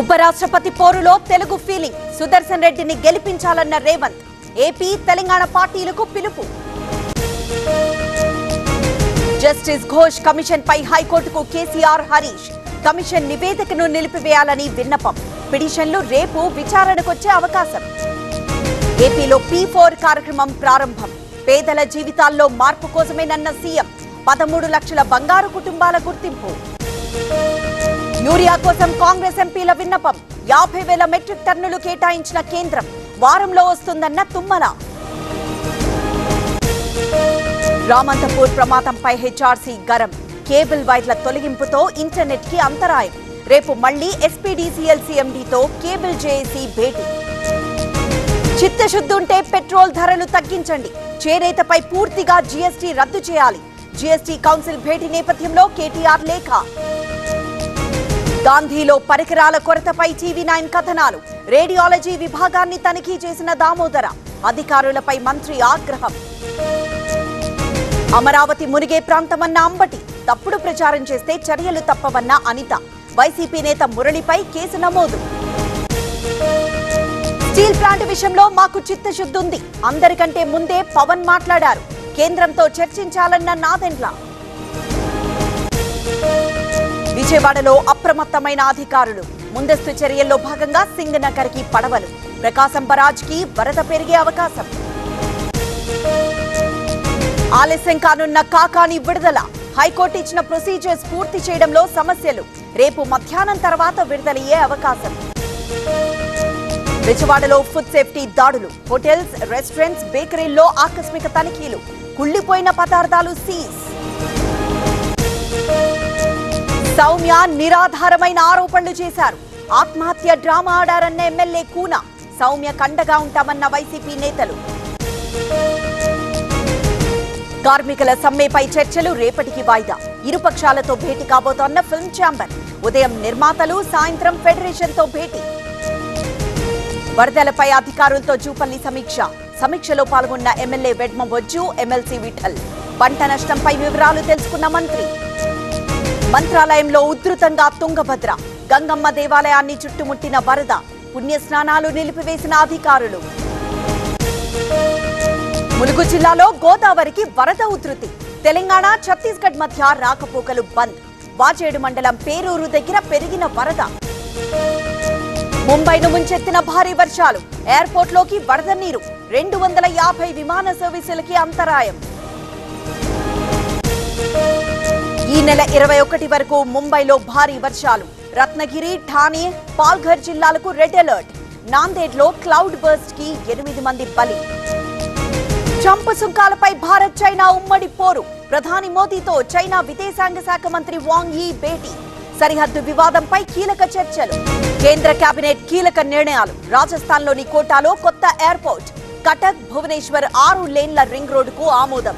ఉపరాష్ట్రపతి పోరులో తెలుగు ఫీలింగ్. సుదర్శన్ రెడ్డిని గెలిపించాలన్న రేవంత్. ఏపీ తెలంగాణ పార్టీలకు పిలుపు. జస్టిస్ ఘోష్ కమిషన్ పై హైకోర్టుకు కేసీఆర్, హరీష్. కమిషన్ నివేదికను నిలిపివేయాలని విన్నపం. పిటిషన్లు రేపు విచారణకొచ్చే అవకాశం. ఏపీలో P4 కార్యక్రమం ప్రారంభం. పేదల జీవితాల్లో మార్పు కోసమేనన్న సీఎం. 13 లక్షల బంగారు కుటుంబాల గుర్తింపు. యూరియా కోసం కాంగ్రెస్ ఎంపీల విన్నపం. 50,000 మెట్రిక్ టన్నులు కేటాయించిన కేంద్రం. వారంలో వస్తుందన్న తుమ్మల. రామంతపూర్ ప్రమాదంపై హెచ్ఆర్సీ గరం. కేబుల్ వైర్ల తొలగింపుతో ఇంటర్నెట్ కి అంతరాయం. రేపు మళ్లీ ఎస్పీడీసీఎల్ సీఎండీతో కేబుల్ జేఏసీ భేటీ. చిత్తశుద్ధుంటే పెట్రోల్ ధరలు తగ్గించండి. చేనేతపై పూర్తిగా జీఎస్టీ రద్దు చేయాలి. జీఎస్టీ కౌన్సిల్ భేటీ నేపథ్యంలో కేటీఆర్ లేఖ. గాంధీలో పరికరాల కొరతపై TV9 కథనాలు. రేడియాలజీ విభాగాన్ని తనిఖీ చేసిన దామోదర. అధికారులపై మంత్రి ఆగ్రహం. అమరావతి మునిగే ప్రాంతమన్న అంబటి. తప్పుడు ప్రచారం చేస్తే చర్యలు తప్పవన్న అనిత. వైసీపీ నేత మురళిపై కేసు నమోదు. స్టీల్ ప్లాంట్ విషయంలో మాకు చిత్తశుద్ధి ఉంది. అందరికంటే ముందే పవన్ మాట్లాడారు. కేంద్రంతో చర్చించాలన్న నాదెండ్ల. విజయవాడలో అప్రమత్తమైన అధికారులు. ముందస్తు చర్యల్లో భాగంగా సింగనగర్ కి పడవలు. ప్రకాశం బరాజ్ కి వరద పెరిగే అవకాశం. ఆలస్యం కానున్న కాకాని విడుదల. హైకోర్టు ఇచ్చిన ప్రొసీజర్స్ పూర్తి చేయడంలో సమస్యలు. రేపు మధ్యాహ్నం తర్వాత విడుదలయ్యే అవకాశం. విజయవాడలో ఫుడ్ సేఫ్టీ దాడులు. హోటల్స్, రెస్టారెంట్స్, బేకరీల్లో ఆకస్మిక తనిఖీలు. కుళ్లిపోయిన పదార్థాలు సీజ్. సౌమ్య నిరాధారమైన ఆరోపణలు చేశారు. ఆత్మహత్య డ్రామా ఆడారన్న ఎమ్మెల్యే కూన. సౌమ్య కండగా ఉంటామన్న వైసీపీ నేతలు. కార్మికుల సమ్మెపై చర్చలు రేపటికి వాయిదా. ఇరుపక్షాలతో భేటీ కాబోతోన్న ఫిల్మ్ ఛాంబర్. ఉదయం నిర్మాతలు, సాయంత్రం ఫెడరేషన్ తో భేటీ. వరదలపై అధికారులతో జూపల్లి సమీక్ష. సమీక్షలో పాల్గొన్న ఎమ్మెల్యే వెడ్మ బొజ్జు, ఎమ్మెల్సీ విఠల్. పంట నష్టంపై వివరాలు తెలుసుకున్న మంత్రి. మంత్రాలయంలో ఉధృతంగా తుంగభద్ర. గంగమ్మ దేవాలయాన్ని చుట్టుముట్టిన వరద. పుణ్యస్నానాలు నిలిపివేసిన అధికారులు. ములుగు జిల్లాలో గోదావరికి వరద ఉధృతి. తెలంగాణ, ఛత్తీస్గఢ్ మధ్య రాకపోకలు బంద్. వాజేడు మండలం పేరూరు దగ్గర పెరిగిన వరద. ముంబైను ముంచెత్తిన భారీ వర్షాలు. ఎయిర్పోర్ట్ లోకి వరద నీరు. 250 విమాన సర్వీసులకి అంతరాయం. ఈ నెల 21 వరకు ముంబైలో భారీ వర్షాలు. రత్నగిరి, ఠానే, పాల్ఘర్ జిల్లాలకు రెడ్ అలర్ట్. నాందేడ్లో క్లౌడ్ బర్స్ట్ కి 8 మంది బలి. ట్రంప్ సుంకాలపై భారత్, చైనా ఉమ్మడి పోరు. ప్రధాని మోదీతో చైనా విదేశాంగ శాఖ మంత్రి వాంగ్ యీ భేటీ. సరిహద్దు వివాదంపై కీలక చర్చలు. కేంద్ర కేబినెట్ కీలక నిర్ణయాలు. రాజస్థాన్లోని కోటాలో కొత్త ఎయిర్పోర్ట్. కటక్, భువనేశ్వర్ 6 లేన్ల రింగ్ రోడ్డుకు ఆమోదం.